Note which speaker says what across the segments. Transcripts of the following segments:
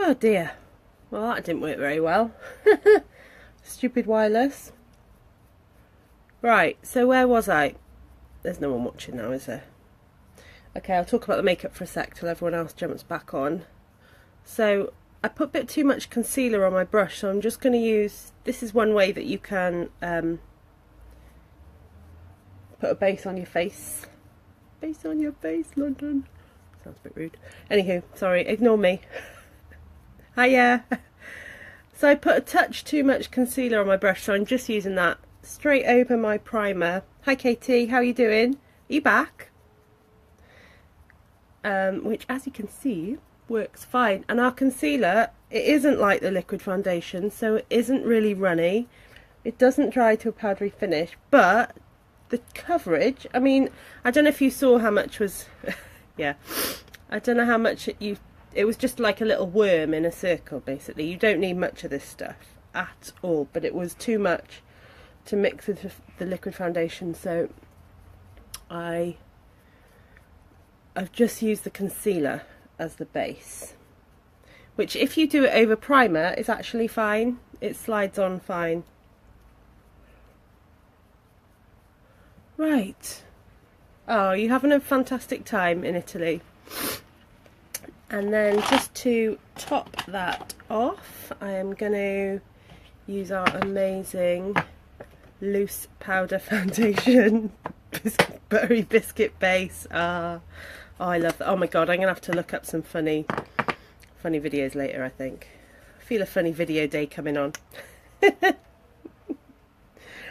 Speaker 1: Oh dear. Well, that didn't work very well. Stupid wireless. Right, so where was I? There's no one watching now, is there? Okay, I'll talk about the makeup for a sec till everyone else jumps back on. So, I put a bit too much concealer on my brush, so I'm just going to use... This is one way that you can put a base on your face. Base on your face, London. Sounds a bit rude. Anywho, sorry, ignore me. Hiya! So I put a touch too much concealer on my brush, so I'm just using that straight over my primer. Hi Katie, how are you doing? Are you back? Which, as you can see, works fine. And our concealer, it isn't like the liquid foundation, so it isn't really runny. It doesn't dry to a powdery finish, but the coverage, I mean, I don't know if you saw how much was, yeah, I don't know how much it was just like a little worm in a circle, basically. You don't need much of this stuff at all, but it was too much to mix with the liquid foundation, so I've just used the concealer as the base, which if you do it over primer is actually fine. It slides on fine. Right. Oh, you're having a fantastic time in Italy. And then just to top that off, I am going to use our amazing loose powder foundation. Buttery biscuit base. Oh, I love that. Oh my god, I'm going to have to look up some funny videos later, I think. I feel a funny video day coming on.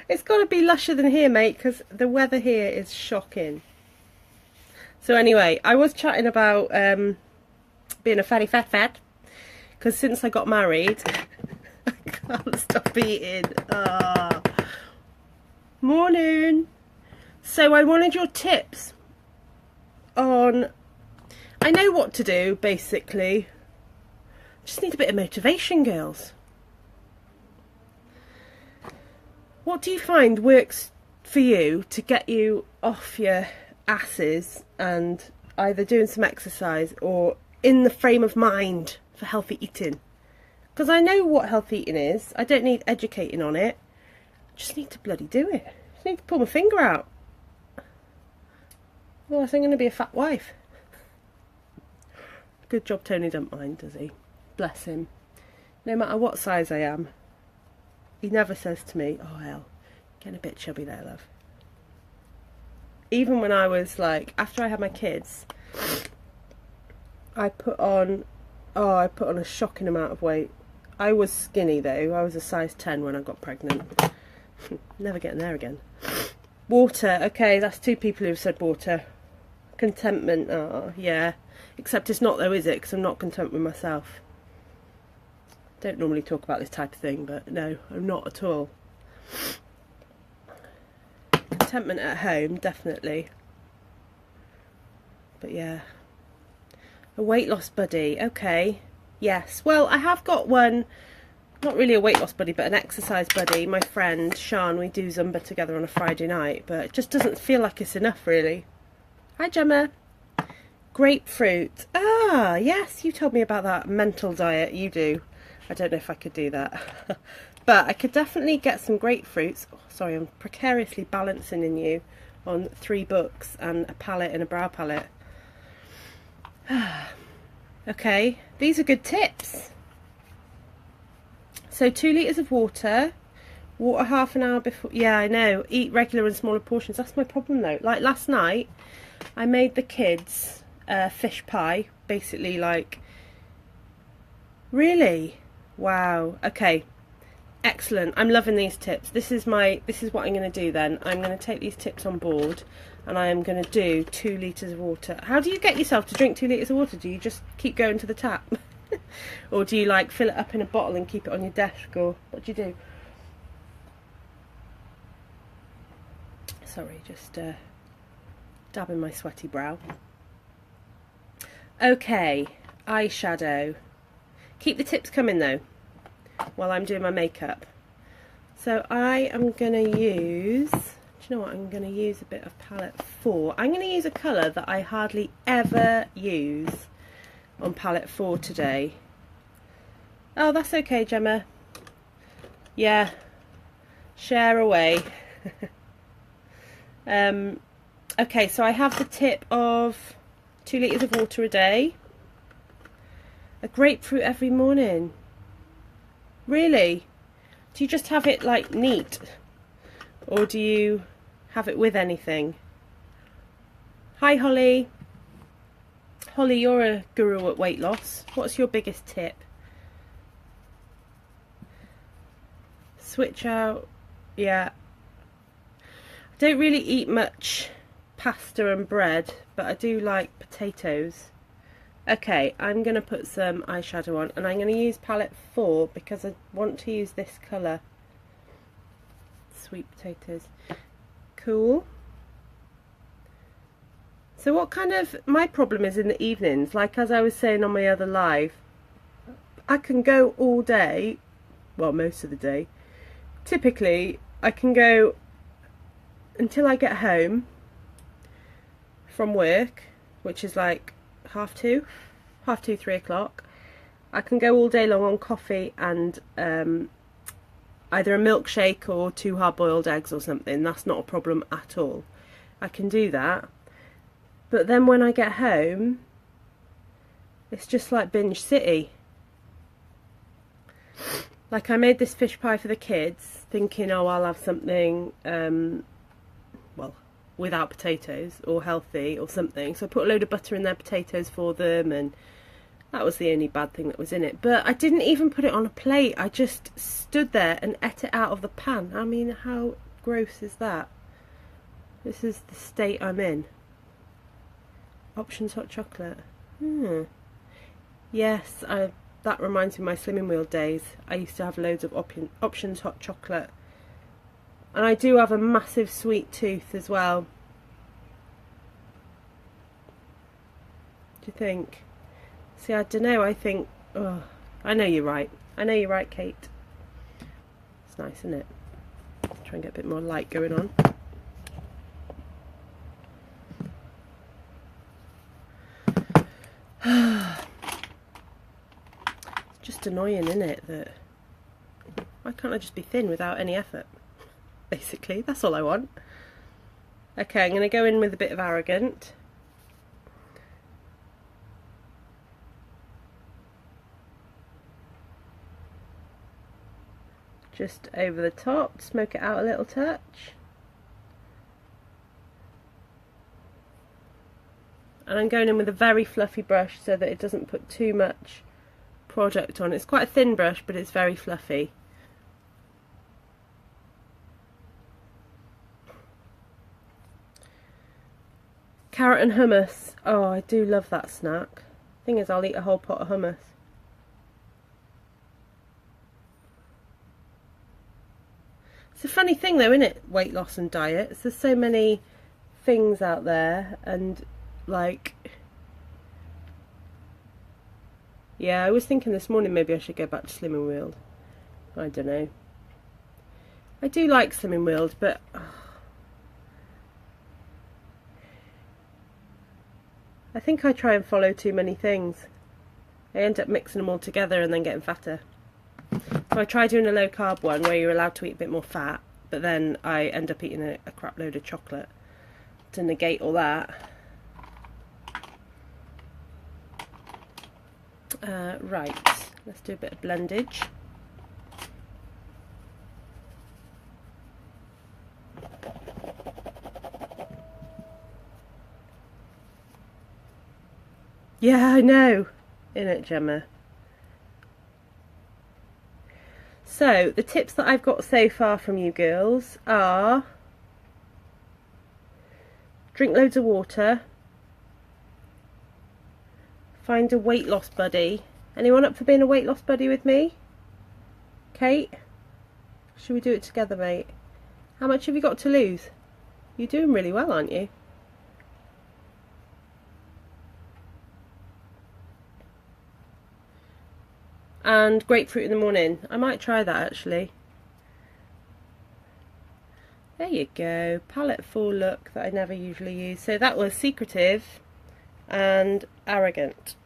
Speaker 1: It's got to be lusher than here, mate, because the weather here is shocking. So anyway, I was chatting about being a fatty fat, because since I got married, I can't stop eating. Oh. Morning. So I wanted your tips on... I know what to do, basically. Just need a bit of motivation, girls. What do you find works for you to get you off your asses and either doing some exercise or in the frame of mind for healthy eating? Because I know what healthy eating is. I don't need educating on it. I just need to bloody do it. I just need to pull my finger out. Otherwise I'm going to be a fat wife. Good job Tony don't mind, does he? Bless him. No matter what size I am. He never says to me, oh hell, getting a bit chubby there, love. Even when I was like, after I had my kids, I put on a shocking amount of weight. I was skinny though. I was a size 10 when I got pregnant. Never getting there again. Water, okay, that's two people who've said water. Contentment, oh yeah. Except it's not though, is it? Because I'm not content with myself. Don't normally talk about this type of thing, but no, I'm not at all. Contentment at home, definitely. But yeah. A weight loss buddy, okay. Yes, well, I have got one, not really a weight loss buddy, but an exercise buddy. My friend, Sean, we do Zumba together on a Friday night, but it just doesn't feel like it's enough, really. Hi, Gemma. Grapefruit. Ah, yes, you told me about that mental diet. You do. I don't know if I could do that. But I could definitely get some grapefruits. Oh, sorry, I'm precariously balancing in you on 3 books and a palette and a brow palette. Okay, these are good tips. So 2 litres of water half an hour before. Yeah, I know. Eat regular and smaller portions. That's my problem though. Like last night, I made the kids fish pie. Basically like... Really? Wow. Okay. Excellent. I'm loving these tips. This is what I'm going to do then. I'm going to take these tips on board and I am going to do 2 litres of water. How do you get yourself to drink 2 litres of water? Do you just keep going to the tap? Or do you like fill it up in a bottle and keep it on your desk, or what do you do? Sorry, just dabbing my sweaty brow. Okay, eyeshadow. Keep the tips coming though while I'm doing my makeup. So I am going to use, do you know what, I'm going to use a bit of palette 4. I'm going to use a colour that I hardly ever use on palette 4 today. Oh, that's okay, Gemma. Yeah, share away. Okay, so I have the tip of 2 litres of water a day. A grapefruit every morning. Really? Do you just have it like neat? Or do you have it with anything? Hi, Holly. Holly, you're a guru at weight loss. What's your biggest tip? Switch out. Yeah. I don't really eat much pasta and bread, but I do like potatoes. Okay, I'm going to put some eyeshadow on, and I'm going to use palette 4 because I want to use this colour. Sweet potatoes. Cool. So what kind of, my problem is in the evenings, like as I was saying on my other live, I can go all day, well most of the day, typically I can go until I get home from work, which is like 2:30, 3:00. I can go all day long on coffee and either a milkshake or 2 hard-boiled eggs or something. That's not a problem at all. I can do that. But then when I get home, it's just like binge city. Like I made this fish pie for the kids, thinking, oh, I'll have something, well, without potatoes or healthy or something. So I put a load of butter in their potatoes for them, and that was the only bad thing that was in it. But I didn't even put it on a plate. I just stood there and ate it out of the pan. I mean, how gross is that? This is the state I'm in. Options hot chocolate. Yes, that reminds me of my Slimming Wheel days. I used to have loads of Options hot chocolate. And I do have a massive sweet tooth as well. Do you think? See, I don't know, I think... Oh, I know you're right. I know you're right, Kate. It's nice, isn't it? Try and get a bit more light going on. It's just annoying, isn't it, that why can't I just be thin without any effort? Basically, that's all I want. Okay, I'm going to go in with a bit of Arrogant. Just over the top, smoke it out a little touch. And I'm going in with a very fluffy brush so that it doesn't put too much product on. It's quite a thin brush, but it's very fluffy. Carrot and hummus. Oh, I do love that snack. Thing is, I'll eat a whole pot of hummus. It's a funny thing though, isn't it? Weight loss and diets. There's so many things out there, and like, yeah, I was thinking this morning maybe I should go back to Slimming World. I don't know. I do like Slimming World, but I think I try and follow too many things. I end up mixing them all together and then getting fatter. So I try doing a low carb one where you're allowed to eat a bit more fat, but then I end up eating a crap load of chocolate to negate all that. Right, let's do a bit of blendage. Yeah, I know, innit, Gemma? So, the tips that I've got so far from you girls are: drink loads of water, find a weight loss buddy. Anyone up for being a weight loss buddy with me? Kate? Should we do it together, mate? How much have you got to lose? You're doing really well, aren't you? And grapefruit in the morning. I might try that actually. There you go. Palette 4 look that I never usually use. So that was Secretive and Arrogant.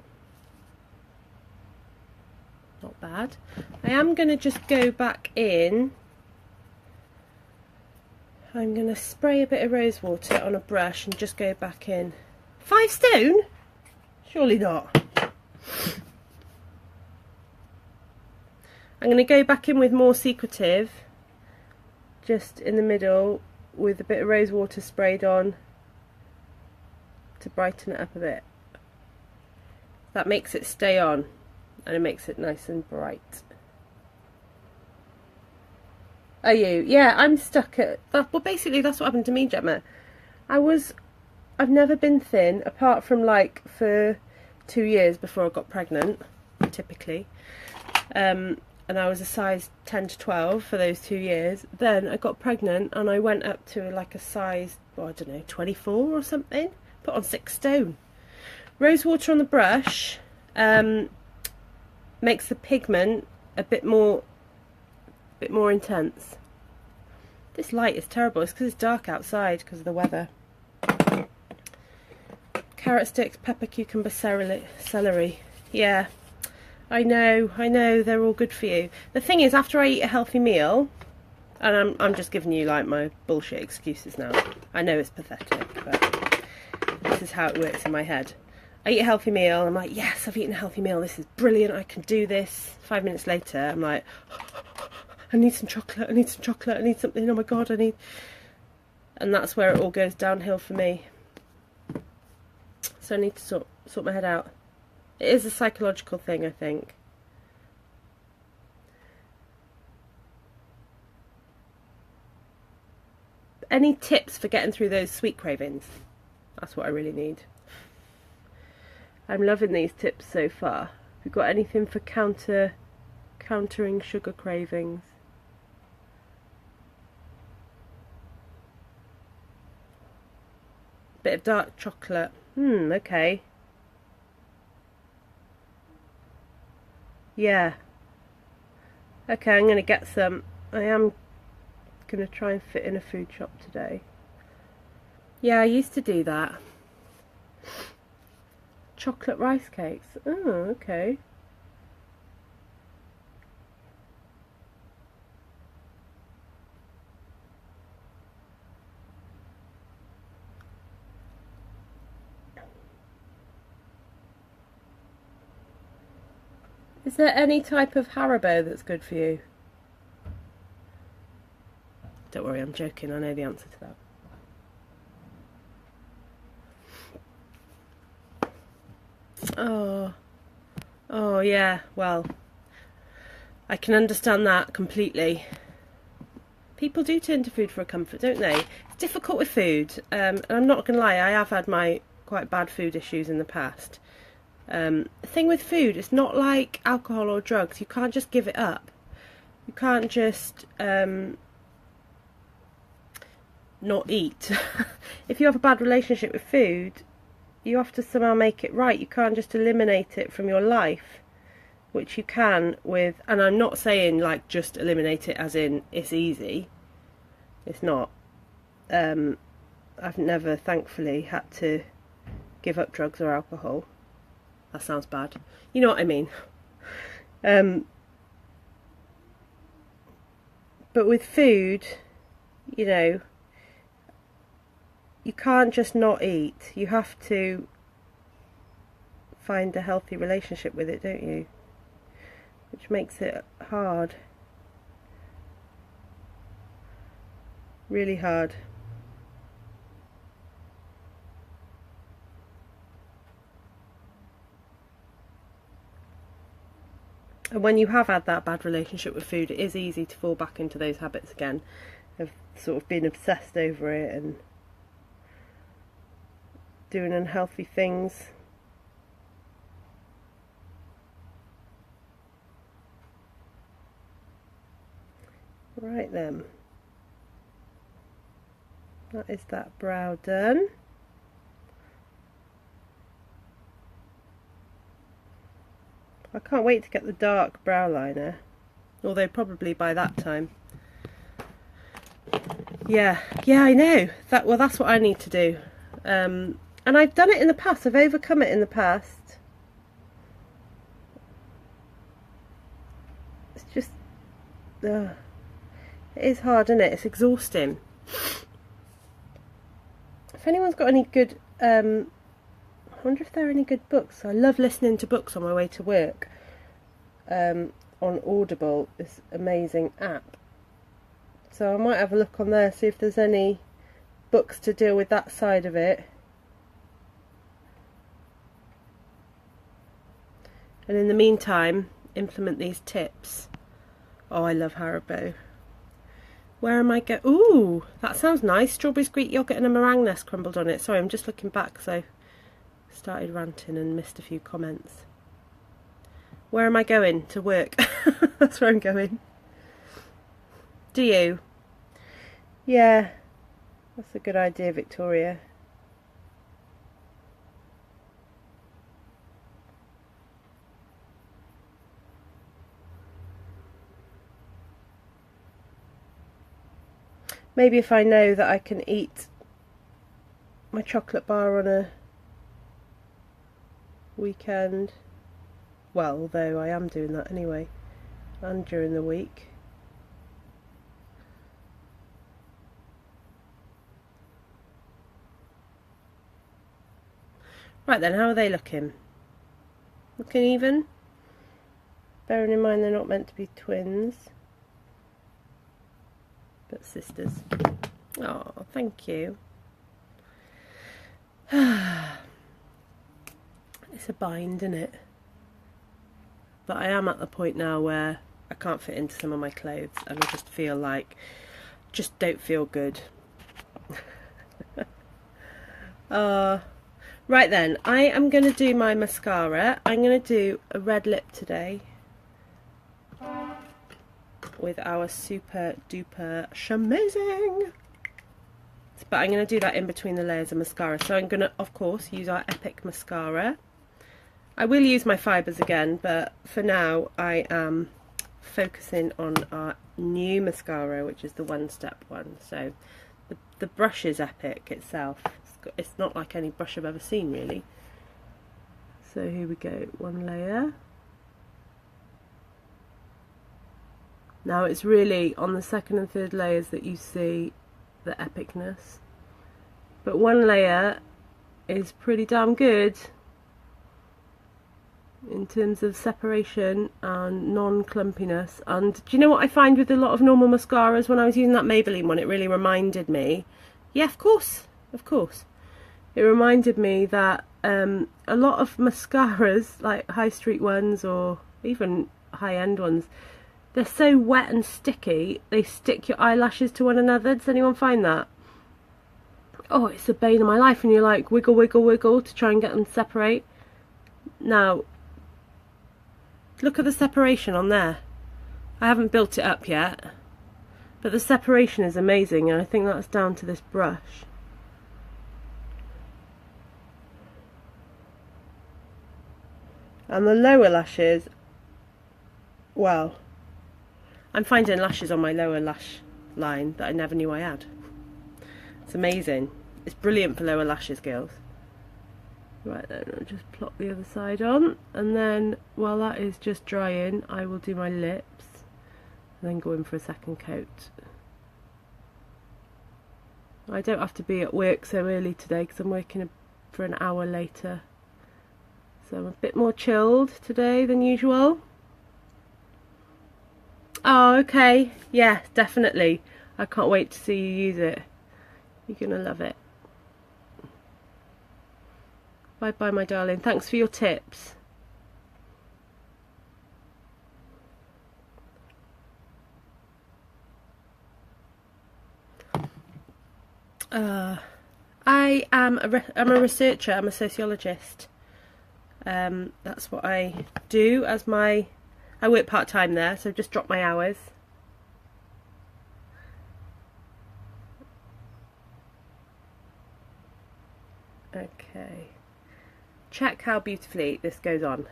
Speaker 1: Not bad. I am going to just go back in. I'm going to spray a bit of rose water on a brush and just go back in. 5 stone? Surely not. I'm going to go back in with more secretive, just in the middle, with a bit of rose water sprayed on to brighten it up a bit. That makes it stay on, and it makes it nice and bright. Are you? Yeah, I'm stuck at that. Well, basically that's what happened to me, Gemma. I've never been thin, apart from like for 2 years before I got pregnant, typically. And I was a size 10 to 12 for those 2 years. Then I got pregnant and I went up to like a size, well, I don't know, 24 or something. Put on 6 stone. Rose water on the brush makes the pigment a bit more intense. This light is terrible. It's because it's dark outside because of the weather. Carrot sticks, pepper, cucumber, celery. Yeah, I know, they're all good for you. The thing is, after I eat a healthy meal, and I'm just giving you like my bullshit excuses now. I know it's pathetic, but this is how it works in my head. I eat a healthy meal, I'm like, yes, I've eaten a healthy meal, this is brilliant, I can do this. 5 minutes later, I'm like, I need some chocolate, I need some chocolate, I need something, oh my god, I need... And that's where it all goes downhill for me. So I need to sort my head out. It is a psychological thing, I think. Any tips for getting through those sweet cravings? That's what I really need. I'm loving these tips so far. Have you got anything for countering sugar cravings? Bit of dark chocolate. Okay. Yeah. Okay, I'm going to get some. I am going to try and fit in a food shop today. Yeah, I used to do that. Chocolate rice cakes. Oh, okay. Is there any type of Haribo that's good for you? Don't worry, I'm joking. I know the answer to that. Oh yeah, well, I can understand that completely. People do turn to food for a comfort, don't they? It's difficult with food, and I'm not going to lie, I have had my quite bad food issues in the past. The thing with food, it's not like alcohol or drugs. You can't just give it up. You can't just not eat. If you have a bad relationship with food, you have to somehow make it right. You can't just eliminate it from your life, which you can with, and I'm not saying like just eliminate it as in it's easy. It's not. I've never, thankfully, had to give up drugs or alcohol. That sounds bad. You know what I mean. But with food, you know, you can't just not eat. You have to find a healthy relationship with it, don't you? Which makes it hard. Really hard. And when you have had that bad relationship with food, it is easy to fall back into those habits again, of sort of being obsessed over it and doing unhealthy things. Right then, that is that brow done. I can't wait to get the dark brow liner, although probably by that time. Yeah, I know. That's what I need to do. And I've done it in the past. I've overcome it in the past. just, it is hard, isn't it? It's exhausting. If anyone's got any good, I wonder if there are any good books. I love listening to books on my way to work. On Audible, this amazing app. So I might have a look on there, see if there's any books to deal with that side of it. And in the meantime, implement these tips. Oh, I love Haribo. Where am I going? Ooh, that sounds nice. Strawberries, Greek yogurt and a meringue nest crumbled on it. Sorry, I'm just looking back because I started ranting and missed a few comments. Where am I going? To work. That's where I'm going. Do you? Yeah, that's a good idea, Victoria. Maybe if I know that I can eat my chocolate bar on a weekend. Well, although I am doing that anyway, and during the week. Right then, how are they looking? Looking even? Bearing in mind they're not meant to be twins, but sisters. Oh, thank you. It's a bind, isn't it? But I am at the point now where I can't fit into some of my clothes and I just feel like, just don't feel good. Right then, I am going to do my mascara. I'm going to do a red lip today with our super duper shamazing. But I'm going to do that in between the layers of mascara. So I'm going to, of course, use our EPIC Mascara. I will use my fibres again, but for now I am focusing on our new mascara, which is the one-step one. So the brush is EPIC itself. It's not like any brush I've ever seen, really. So here we go, one layer. Now it's really on the second and third layers that you see the epicness. But one layer is pretty damn good in terms of separation and non-clumpiness. And do you know what I find with a lot of normal mascaras? When I was using that Maybelline one, it really reminded me, yeah, of course, it reminded me that a lot of mascaras, like high street ones or even high-end ones, they're so wet and sticky, they stick your eyelashes to one another. Does anyone find that? Oh, it's the bane of my life, and you're like wiggle, wiggle, wiggle to try and get them to separate. Now, look at the separation on there. I haven't built it up yet, but the separation is amazing, and I think that's down to this brush. And the lower lashes, well, I'm finding lashes on my lower lash line that I never knew I had. It's amazing. It's brilliant for lower lashes, girls. Right then, I'll just plop the other side on, and then while that is just drying, I will do my lips and then go in for a second coat. I don't have to be at work so early today because I'm working for an hour later. So I'm a bit more chilled today than usual. Oh, okay. Yeah, definitely. I can't wait to see you use it. You're going to love it. Bye bye, my darling. Thanks for your tips. I'm a researcher. I'm a sociologist. That's what I do as my... I work part-time there, so I've just dropped my hours. Okay. Check how beautifully this goes on.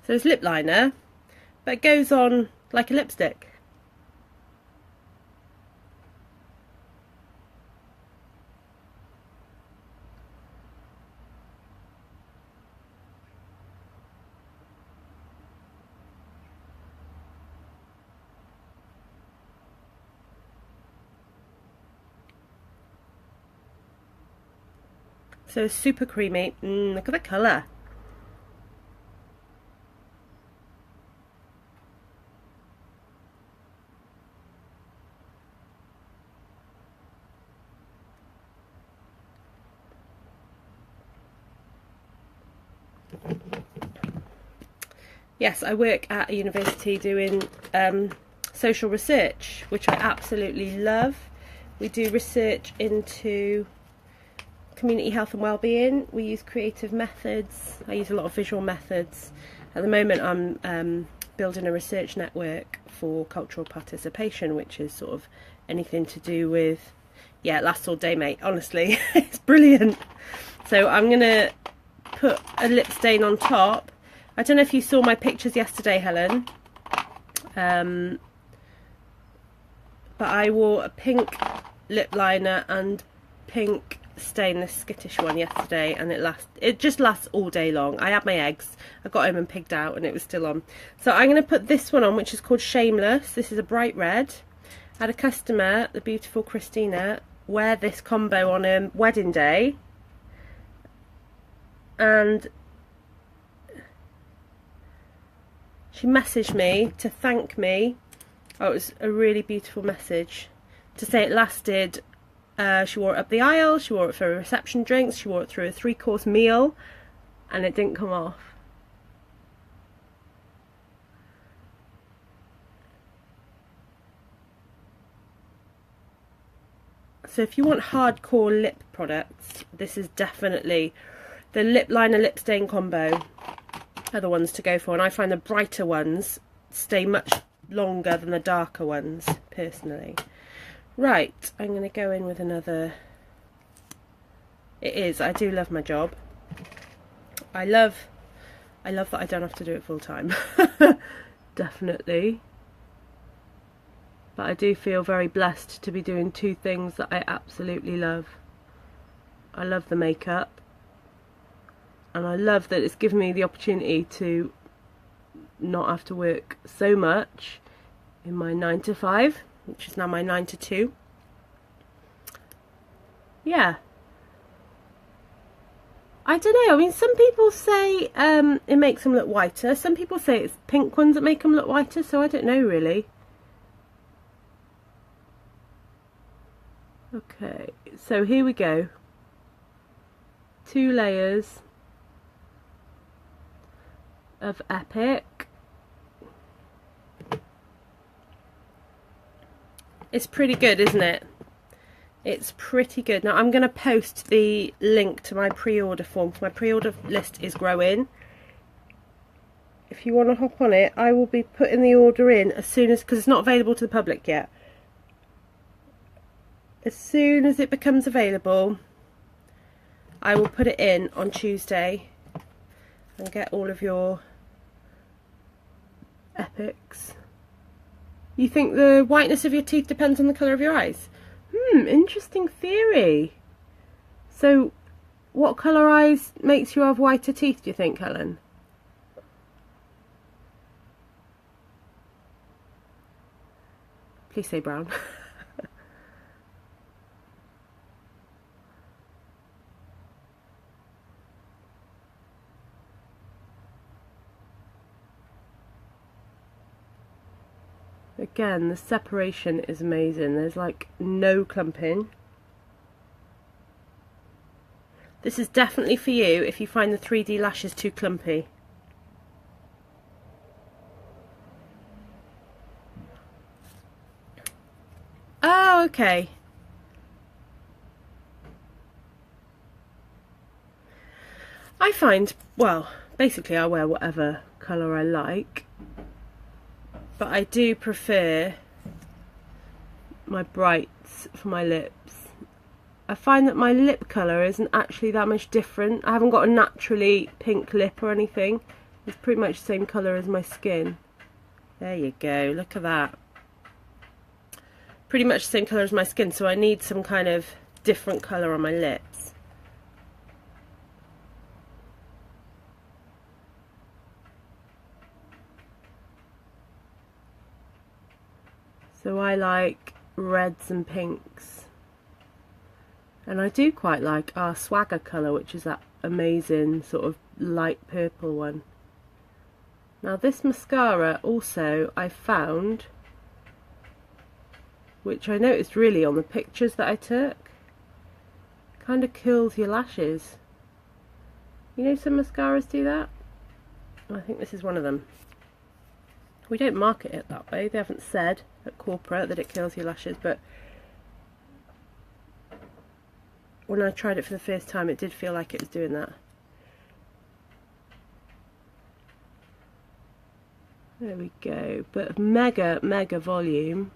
Speaker 1: So it's lip liner, but it goes on like a lipstick. So super creamy. Look at the colour. Yes, I work at a university doing social research, which I absolutely love. We do research into community health and well-being. We use creative methods. I use a lot of visual methods. At the moment I'm building a research network for cultural participation, which is sort of anything to do with, yeah, it lasts all day, mate, honestly. It's brilliant. So I'm gonna put a lip stain on top. I don't know if you saw my pictures yesterday, Helen, but I wore a pink lip liner and pink stain, this skittish one, yesterday, and it just lasts all day long. I had my eggs, I got home and pigged out and it was still on. So I'm going to put this one on, which is called Shameless. This is a bright red. I had a customer, the beautiful Christina, wear this combo on a wedding day, and she messaged me to thank me. Oh, it was a really beautiful message to say it lasted. She wore it up the aisle, she wore it for reception drinks, she wore it through a 3-course meal, and it didn't come off. So if you want hardcore lip products, this is definitely the lip liner lip stain combo are the ones to go for, and I find the brighter ones stay much longer than the darker ones, personally. Right, I'm going to go in with another. I do love my job. I love that I don't have to do it full time. Definitely. But I do feel very blessed to be doing two things that I absolutely love. I love the makeup, and I love that it's given me the opportunity to not have to work so much in my 9 to 5, which is now my 9 to 2. Yeah. I don't know, I mean, some people say it makes them look whiter. Some people say it's pink ones that make them look whiter, so I don't know really. Okay, so here we go. 2 layers of EPIC. It's pretty good, isn't it? It's pretty good. Now I'm going to post the link to my pre-order form, because my pre-order list is growing. If you want to hop on it, I will be putting the order in as soon as, because it's not available to the public yet. As soon as it becomes available, I will put it in on Tuesday and get all of your EPICs. You think the whiteness of your teeth depends on the colour of your eyes? Interesting theory. So, what colour eyes makes you have whiter teeth, do you think, Helen? Please say brown. Again, the separation is amazing. There's like no clumping. This is definitely for you if you find the 3D lashes too clumpy. Oh, okay. I find, well, basically I wear whatever colour I like. But I do prefer my brights for my lips. I find that my lip colour isn't actually that much different. I haven't got a naturally pink lip or anything. It's pretty much the same colour as my skin. There you go, look at that. Pretty much the same colour as my skin, so I need some kind of different colour on my lips. So I like reds and pinks. And I do quite like our Swagger colour, which is that amazing sort of light purple one. Now this mascara also I found, which I noticed really on the pictures that I took, kind of curls your lashes. You know some mascaras do that? I think this is one of them. We don't market it that way. They haven't said at corporate that it curls your lashes, but when I tried it for the first time it did feel like it was doing that. There we go. But mega volume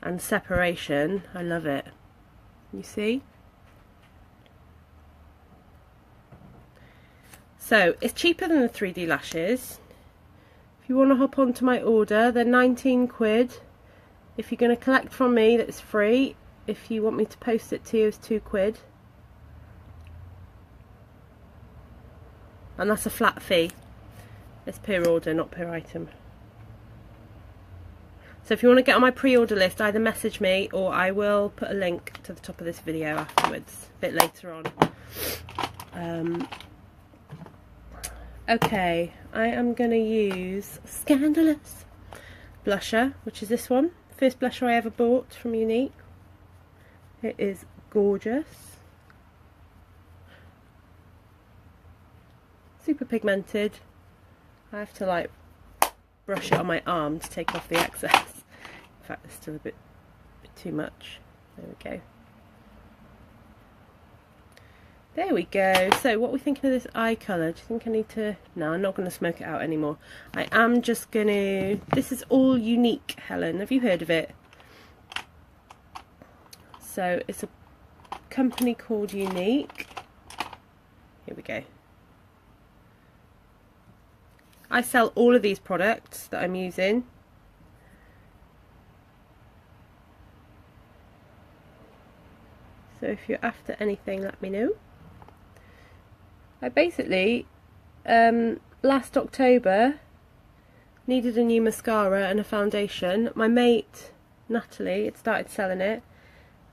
Speaker 1: and separation. I love it. You see? So it's cheaper than the 3D lashes. If you want to hop onto my order, they're 19 quid. If you're going to collect from me, that's free. If you want me to post it to you, it's 2 quid. And that's a flat fee. It's per order, not per item. So if you want to get on my pre-order list, either message me or I will put a link to the top of this video afterwards, a bit later on. Okay, I am going to use Scandalous blusher, which is this one. First blusher I ever bought from Unique. It is gorgeous. Super pigmented. I have to like brush it on my arm to take off the excess. In fact, there's still a bit too much. There we go. There we go. So what are we thinking of this eye colour? Do you think I need to... No, I'm not going to smoke it out anymore. I am just going to... This is all Unique, Helen. Have you heard of it? So it's a company called Unique. Here we go. I sell all of these products that I'm using. So if you're after anything, let me know. I basically, last October, needed a new mascara and a foundation. My mate, Natalie, had started selling it.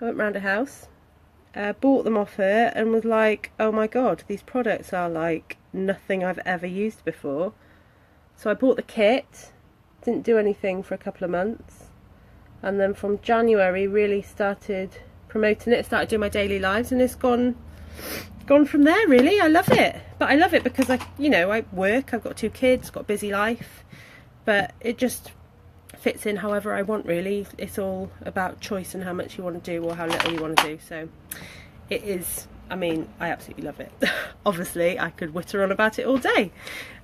Speaker 1: I went round her house, bought them off her and was like, oh my god, these products are like nothing I've ever used before. So I bought the kit, didn't do anything for a couple of months, and then from January really started promoting it, started doing my daily lives, and it's gone from there really. I love it, but I love it because I work, I've got 2 kids, got a busy life, but it just fits in however I want really. It's all about choice and how much you want to do or how little you want to do. So it is, I mean, I absolutely love it. Obviously I could witter on about it all day,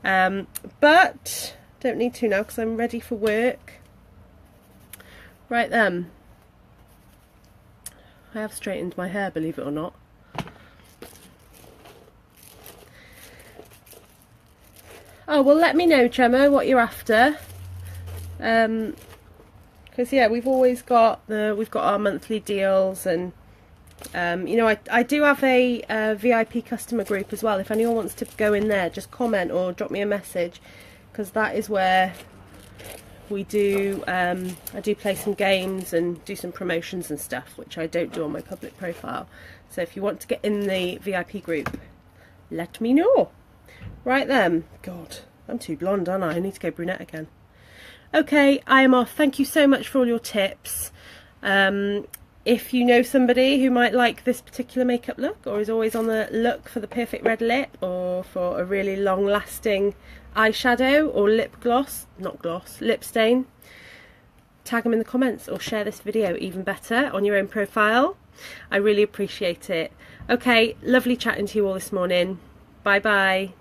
Speaker 1: but don't need to now because I'm ready for work. Right then, I have straightened my hair, believe it or not. Oh well, let me know, Tremor, what you're after. Because yeah, we've always got our monthly deals, and you know, I do have a VIP customer group as well. If anyone wants to go in there, just comment or drop me a message, because that is where we do I do play some games and do some promotions and stuff, which I don't do on my public profile. So if you want to get in the VIP group, let me know. Right then, God, I'm too blonde, aren't I? I need to go brunette again. Okay, I am off. Thank you so much for all your tips. If you know somebody who might like this particular makeup look, or is always on the look for the perfect red lip, or for a really long lasting eyeshadow or lip gloss, not gloss, lip stain, tag them in the comments or share this video even better on your own profile. I really appreciate it. Okay, lovely chatting to you all this morning. Bye bye.